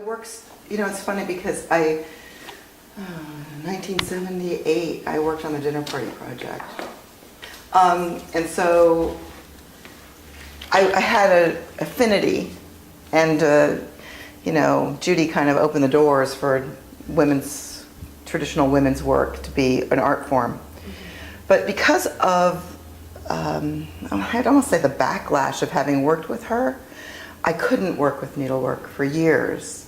works, it's funny because 1978, I worked on the Dinner Party Project. And so I had an affinity, and, Judy kind of opened the doors for traditional women's work to be an art form. But because of, I'd almost say the backlash of having worked with her, I couldn't work with needlework for years.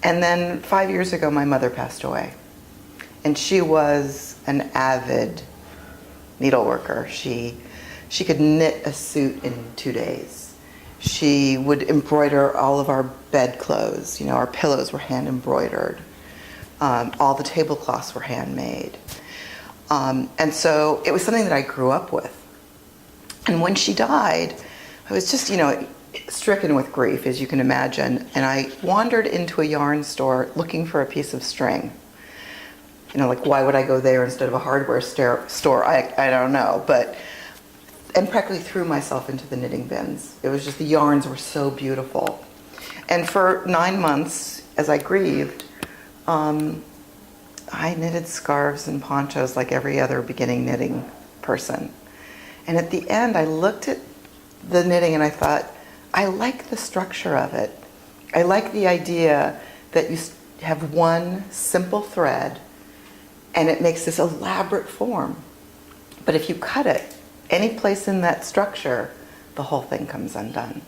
And then 5 years ago, my mother passed away. And she was an avid needleworker. She could knit a suit in 2 days. She would embroider all of our bedclothes. Our pillows were hand embroidered. All the tablecloths were handmade. And so it was something that I grew up with. And when she died, I was just, stricken with grief, as you can imagine. And I wandered into a yarn store looking for a piece of string. Why would I go there instead of a hardware store? I don't know. And practically threw myself into the knitting bins. It was just, the yarns were so beautiful. And for 9 months, as I grieved, I knitted scarves and ponchos like every other beginning knitting person. And at the end, I looked at the knitting and I thought, I like the structure of it. I like the idea that you have one simple thread and it makes this elaborate form. But if you cut it any place in that structure, the whole thing comes undone.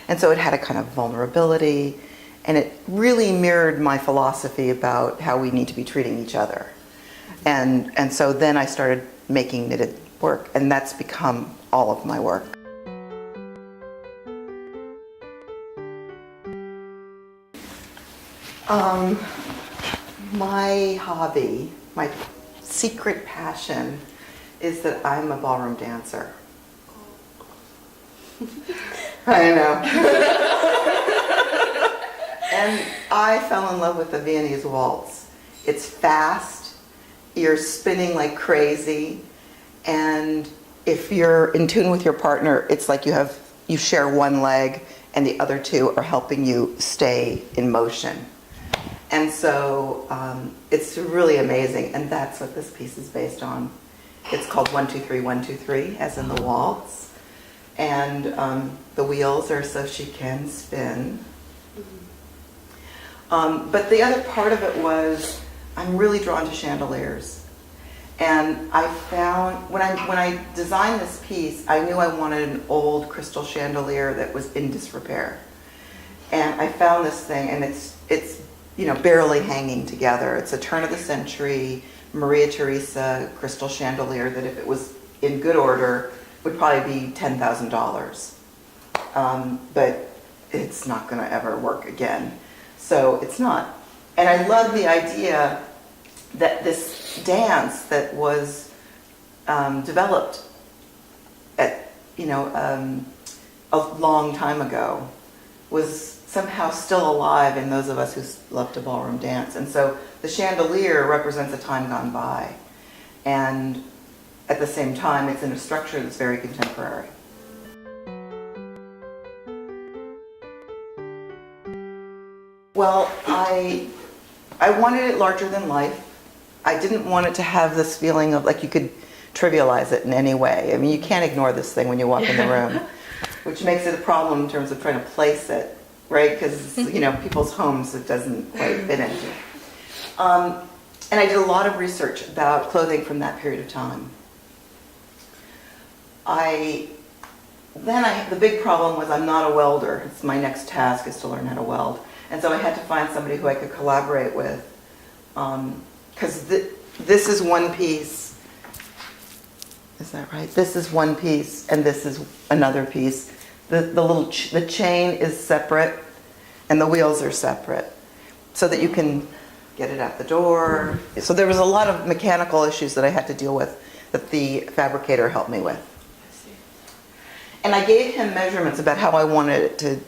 And so it had a kind of vulnerability, and it really mirrored my philosophy about how we need to be treating each other. And so then I started making knitted work, and that's become all of my work. My hobby, my secret passion, is that I'm a ballroom dancer. I know. And I fell in love with the Viennese waltz. It's fast, you're spinning like crazy, and if you're in tune with your partner, it's like you share one leg and the other two are helping you stay in motion. And so it's really amazing, and that's what this piece is based on. It's called 1, 2, 3, 1, 2, 3, as in the waltz. And the wheels are so she can spin. But the other part of it was, I'm really drawn to chandeliers. And I found, when I designed this piece, I knew I wanted an old crystal chandelier that was in disrepair. And I found this thing, and it's barely hanging together. It's a turn of the century Maria Theresa crystal chandelier that, if it was in good order, would probably be $10,000. But it's not going to ever work again. So it's not. And I love the idea that this dance that was developed at, a long time ago was somehow still alive in those of us who love to ballroom dance. And so the chandelier represents a time gone by. And at the same time, it's in a structure that's very contemporary. Well, I wanted it larger than life. I didn't want it to have this feeling of like you could trivialize it in any way. I mean, you can't ignore this thing when you walk in the room, which makes it a problem in terms of trying to place it, right? Because, people's homes it doesn't quite fit into. And I did a lot of research about clothing from that period of time. The big problem was I'm not a welder. It's my next task is to learn how to weld. And so I had to find somebody who I could collaborate with. Because this is one piece. Is that right? This is one piece, and this is another piece. The chain is separate, and the wheels are separate, so that you can get it out the door. So there was a lot of mechanical issues that I had to deal with that the fabricator helped me with. And I gave him measurements about how I wanted it to,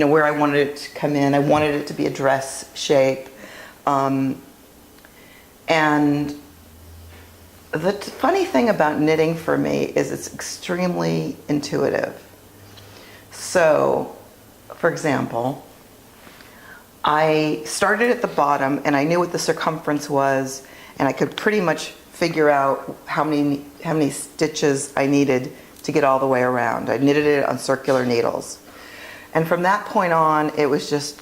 where I wanted it to come in. I wanted it to be a dress shape. And the funny thing about knitting for me is it's extremely intuitive. So, for example, I started at the bottom and I knew what the circumference was, and I could pretty much figure out how many stitches I needed to get all the way around. I knitted it on circular needles. And from that point on, it was just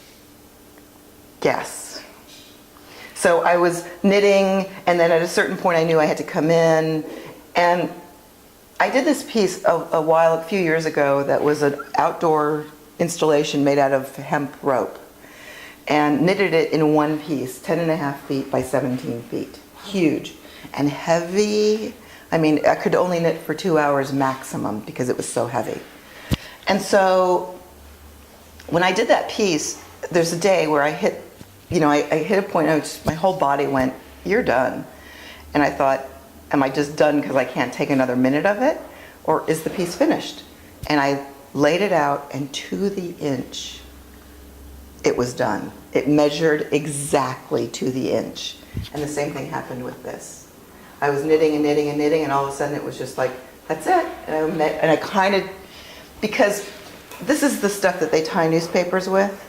guess. So I was knitting, and then at a certain point I knew I had to come in. And I did this piece a few years ago that was an outdoor installation made out of hemp rope, and knitted it in one piece, 10.5 feet by 17 feet. Huge and heavy. I mean, I could only knit for 2 hours maximum because it was so heavy. And so when I did that piece, there's a day where I hit, I hit a point, my whole body went, you're done. And I thought, am I just done because I can't take another minute of it? Or is the piece finished? And I laid it out, and to the inch, it was done. It measured exactly to the inch. And the same thing happened with this. I was knitting and knitting and knitting, and all of a sudden it was just like, that's it. And I kind of, because this is the stuff that they tie newspapers with.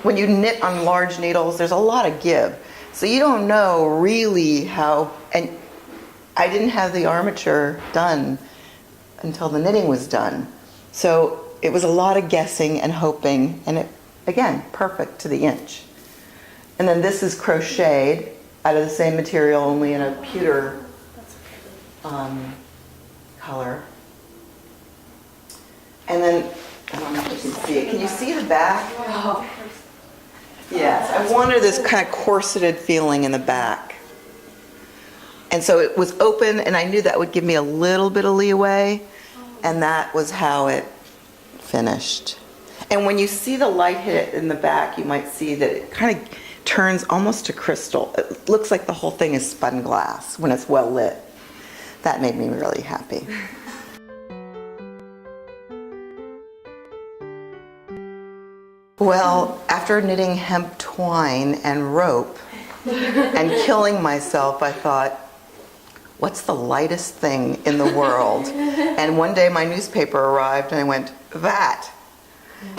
When you knit on large needles, there's a lot of give. So you don't know really how, and I didn't have the armature done until the knitting was done. So it was a lot of guessing and hoping, and it, again, perfect to the inch. And then this is crocheted out of the same material, only in a pewter color. And then, I don't know if you can see it. Can you see the back? Oh. Yes, I wanted this kind of corseted feeling in the back. And so it was open, and I knew that would give me a little bit of leeway, and that was how it finished. And when you see the light hit it in the back, you might see that it kind of turns almost to crystal. It looks like the whole thing is spun glass when it's well lit. That made me really happy. Well, after knitting hemp twine and rope and killing myself, I thought, what's the lightest thing in the world? And one day my newspaper arrived, and I went, that.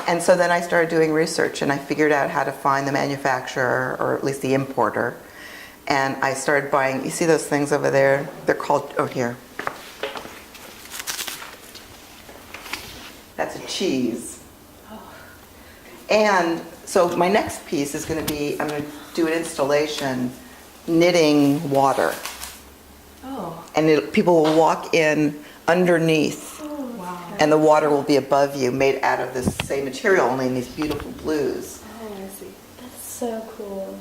And so then I started doing research, and I figured out how to find the manufacturer, or at least the importer. And I started buying, you see those things over there? They're called, oh here. That's a cheese. And so my next piece is going to be, I'm going to do an installation knitting water. Oh. And people will walk in underneath. Oh, wow. And the water will be above you, made out of this same material, only in these beautiful blues. Oh, I see. That's so cool.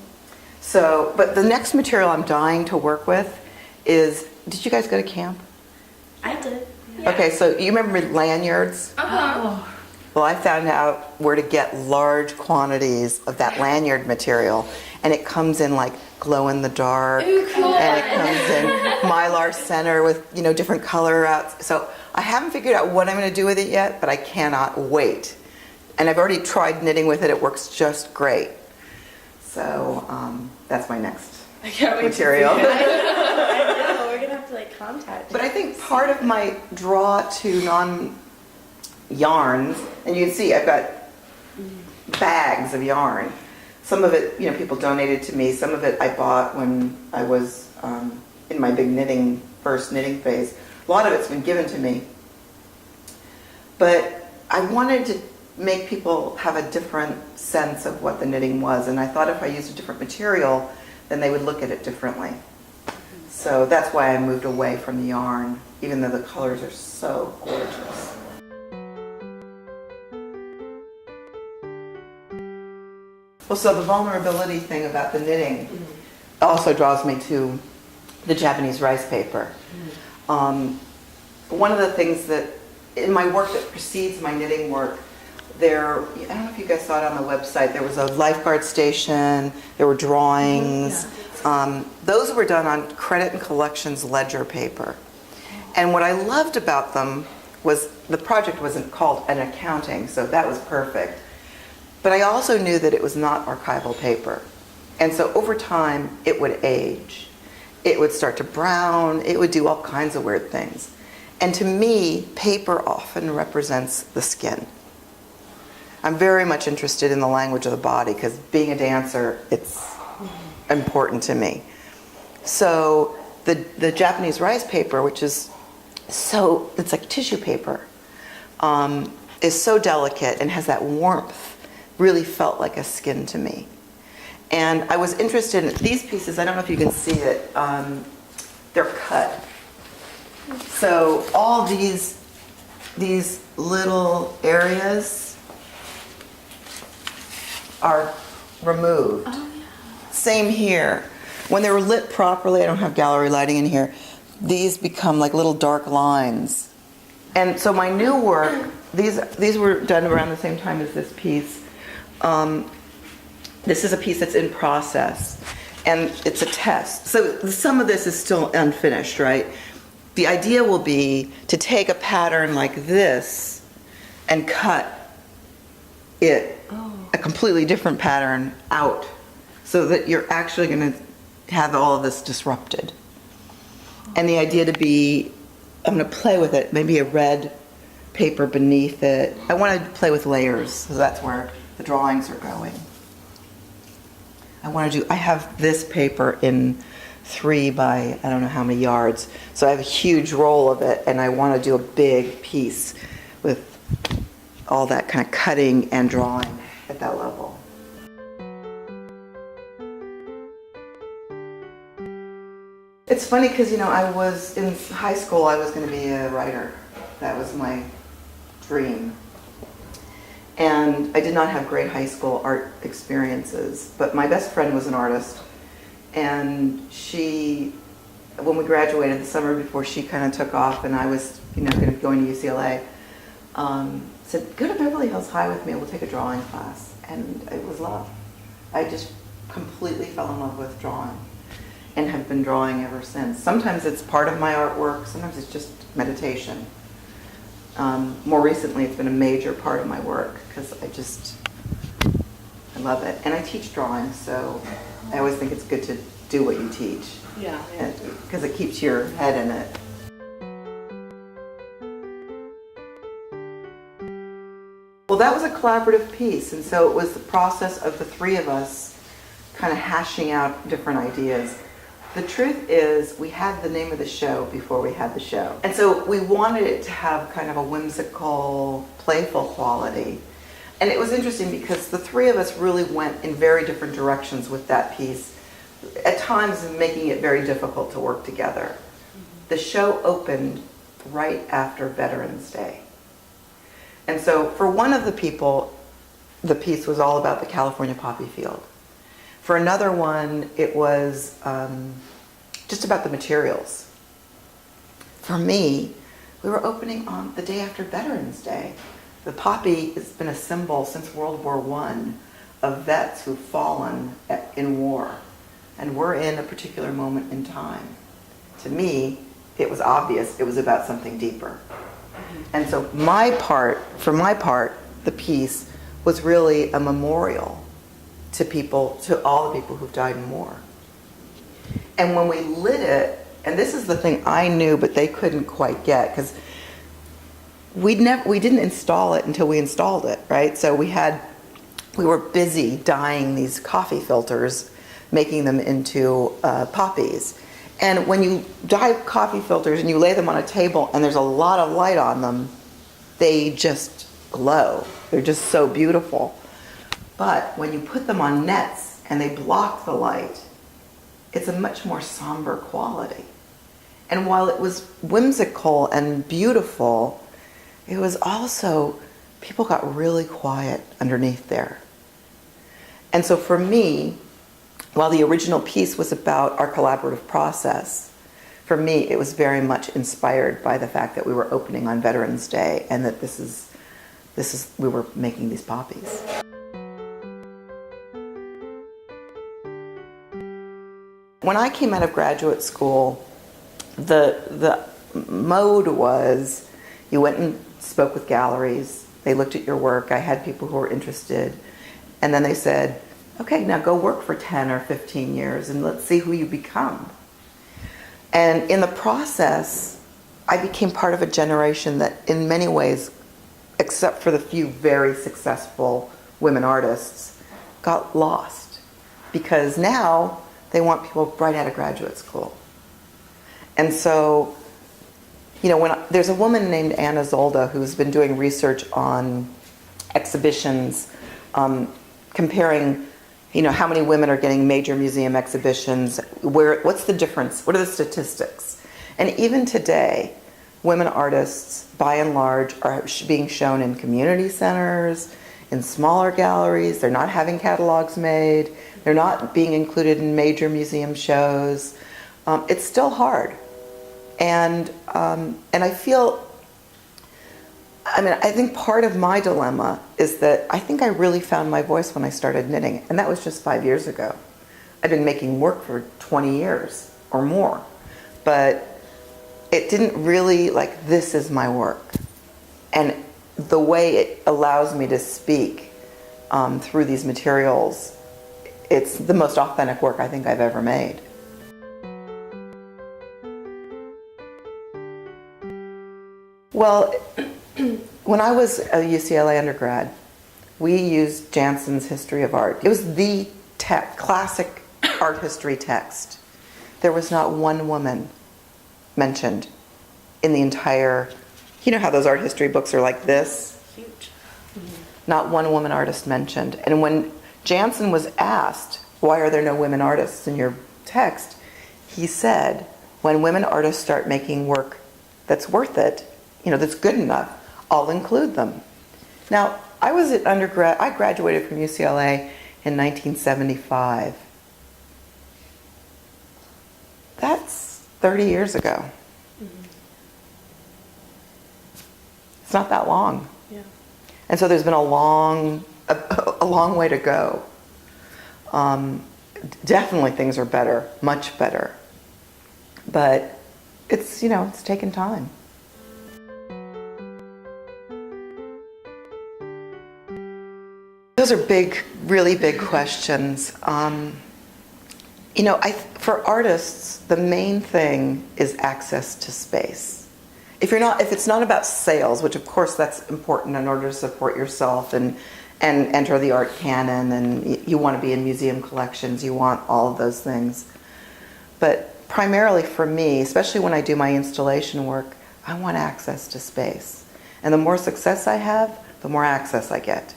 So, but the next material I'm dying to work with is, did you guys go to camp? I did. Yeah. Okay, so you remember lanyards? Uh-huh. Oh. Well, I found out where to get large quantities of that lanyard material, and it comes in like glow in the dark, Ooh, cool. and it comes in mylar center with different color outs. So I haven't figured out what I'm going to do with it yet, but I cannot wait. And I've already tried knitting with it; it works just great. So that's my next material. I know. We're gonna have to contact. But I think part of my draw to non-yarns, and you can see I've got bags of yarn. Some of it, people donated to me. Some of it I bought when I was in my big first knitting phase. A lot of it's been given to me. But I wanted to make people have a different sense of what the knitting was, and I thought if I used a different material, then they would look at it differently. So that's why I moved away from the yarn, even though the colors are so gorgeous. Well, so the vulnerability thing about the knitting also draws me to the Japanese rice paper. One of the things that, in my work that precedes my knitting work, I don't know if you guys saw it on the website, there was a lifeguard station, there were drawings. Those were done on Credit and Collections ledger paper. And what I loved about them was the project wasn't called an accounting, so that was perfect. But I also knew that it was not archival paper. And so over time, it would age. It would start to brown. It would do all kinds of weird things. And to me, paper often represents the skin. I'm very much interested in the language of the body because being a dancer, it's important to me. So the Japanese rice paper, which is it's like tissue paper, is so delicate and has that warmth, really felt like a skin to me. And I was interested in these pieces. I don't know if you can see it. They're cut. So all these little areas are removed. Oh, yeah. Same here. When they were lit properly, I don't have gallery lighting in here, these become like little dark lines. And so my new work, these were done around the same time as this piece. This is a piece that's in process, and it's a test. So some of this is still unfinished, right? The idea will be to take a pattern like this and cut it, a completely different pattern, out, so that you're actually going to have all of this disrupted. And the idea to be, I'm going to play with it, maybe a red paper beneath it. I want to play with layers, so that's where the drawings are going. I have this paper in 3 by I don't know how many yards, so I have a huge roll of it, and I want to do a big piece with all that kind of cutting and drawing at that level. It's funny because, I was in high school, I was going to be a writer. That was my dream. And I did not have great high school art experiences, but my best friend was an artist. And she, when we graduated the summer before she kind of took off and I was, going to UCLA, said, go to Beverly Hills High with me, we'll take a drawing class. And it was love. I just completely fell in love with drawing and have been drawing ever since. Sometimes it's part of my artwork, sometimes it's just meditation. More recently, it's been a major part of my work because I love it. And I teach drawing, so I always think it's good to do what you teach. Yeah. Because it keeps your head in it. Well, that was a collaborative piece, and so it was the process of the 3 of us kind of hashing out different ideas. The truth is, we had the name of the show before we had the show. And so we wanted it to have kind of a whimsical, playful quality. And it was interesting because the 3 of us really went in very different directions with that piece, at times making it very difficult to work together. The show opened right after Veterans Day. And so for one of the people, the piece was all about the California poppy field. For another one, it was just about the materials. For me, we were opening on the day after Veterans Day. The poppy has been a symbol since World War I of vets who've fallen in war. And we're in a particular moment in time. To me, it was obvious it was about something deeper. And so for my part, the piece was really a memorial to all the people who've died in war. And when we lit it, and this is the thing I knew but they couldn't quite get, because we didn't install it until we installed it, right? So we were busy dyeing these coffee filters, making them into poppies. And when you dye coffee filters and you lay them on a table and there's a lot of light on them, they just glow. They're just so beautiful. But when you put them on nets and they block the light, it's a much more somber quality. And while it was whimsical and beautiful, it was also, people got really quiet underneath there. And so for me, while the original piece was about our collaborative process, for me it was very much inspired by the fact that we were opening on Veterans Day and that we were making these poppies. When I came out of graduate school, the mode was you went and spoke with galleries, they looked at your work, I had people who were interested, and then they said, okay, now go work for 10 or 15 years and let's see who you become. And in the process, I became part of a generation that in many ways except for the few very successful women artists, got lost. Because now they want people right out of graduate school. And so, there's a woman named Anna Zolda who's been doing research on exhibitions, comparing, how many women are getting major museum exhibitions, what's the difference, what are the statistics? And even today, women artists, by and large, are being shown in community centers, in smaller galleries. They're not having catalogs made. They're not being included in major museum shows. It's still hard. And I feel, I think part of my dilemma is that I think I really found my voice when I started knitting. And that was just 5 years ago. I've been making work for 20 years or more. But it didn't really, this is my work. And the way it allows me to speak through these materials, it's the most authentic work I think I've ever made. Well, when I was a UCLA undergrad, we used Janssen's History of Art. It was the classic art history text. There was not one woman mentioned in the entire, how those art history books are like this? Huge. Mm-hmm. Not one woman artist mentioned. And when Janssen was asked, why are there no women artists in your text? He said, when women artists start making work that's worth it, that's good enough, I'll include them. Now, I was at undergrad, I graduated from UCLA in 1975. That's 30 years ago. Mm-hmm. It's not that long. Yeah. And so there's been a long way to go. Definitely things are better, much better. But it's, it's taken time. Those are big, really big questions. For artists, the main thing is access to space. If it's not about sales, which of course that's important in order to support yourself and enter the art canon, and you want to be in museum collections, you want all of those things. But primarily for me, especially when I do my installation work, I want access to space. And the more success I have, the more access I get.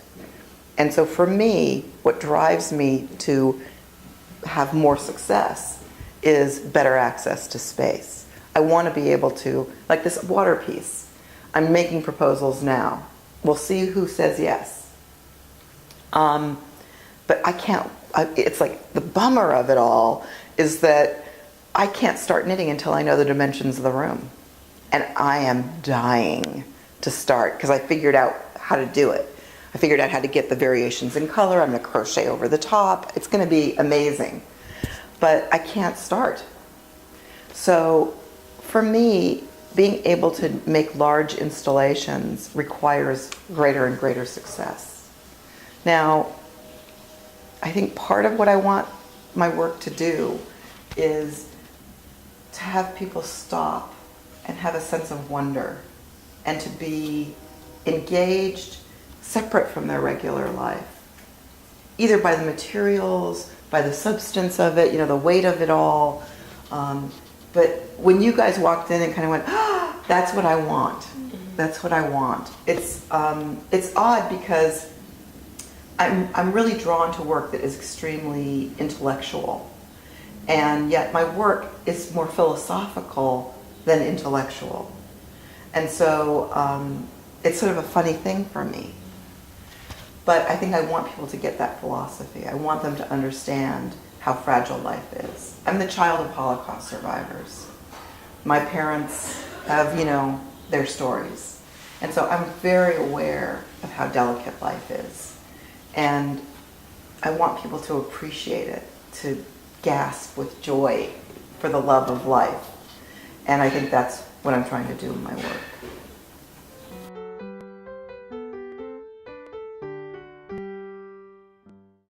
And so for me, what drives me to have more success is better access to space. I want to be able to, like this water piece, I'm making proposals now. We'll see who says yes. But I can't, it's like the bummer of it all is that I can't start knitting until I know the dimensions of the room. And I am dying to start because I figured out how to do it. I figured out how to get the variations in color. I'm going to crochet over the top. It's going to be amazing. But I can't start. So for me, being able to make large installations requires greater and greater success. Now, I think part of what I want my work to do is to have people stop and have a sense of wonder and to be engaged separate from their regular life, either by the materials, by the substance of it, the weight of it all. But when you guys walked in and kind of went, oh, that's what I want. Mm-hmm. That's what I want. It's odd because I'm really drawn to work that is extremely intellectual. And yet my work is more philosophical than intellectual. And so it's sort of a funny thing for me. But I think I want people to get that philosophy. I want them to understand how fragile life is. I'm the child of Holocaust survivors. My parents have, their stories. And so I'm very aware of how delicate life is. And I want people to appreciate it, to gasp with joy for the love of life. And I think that's what I'm trying to do in my work.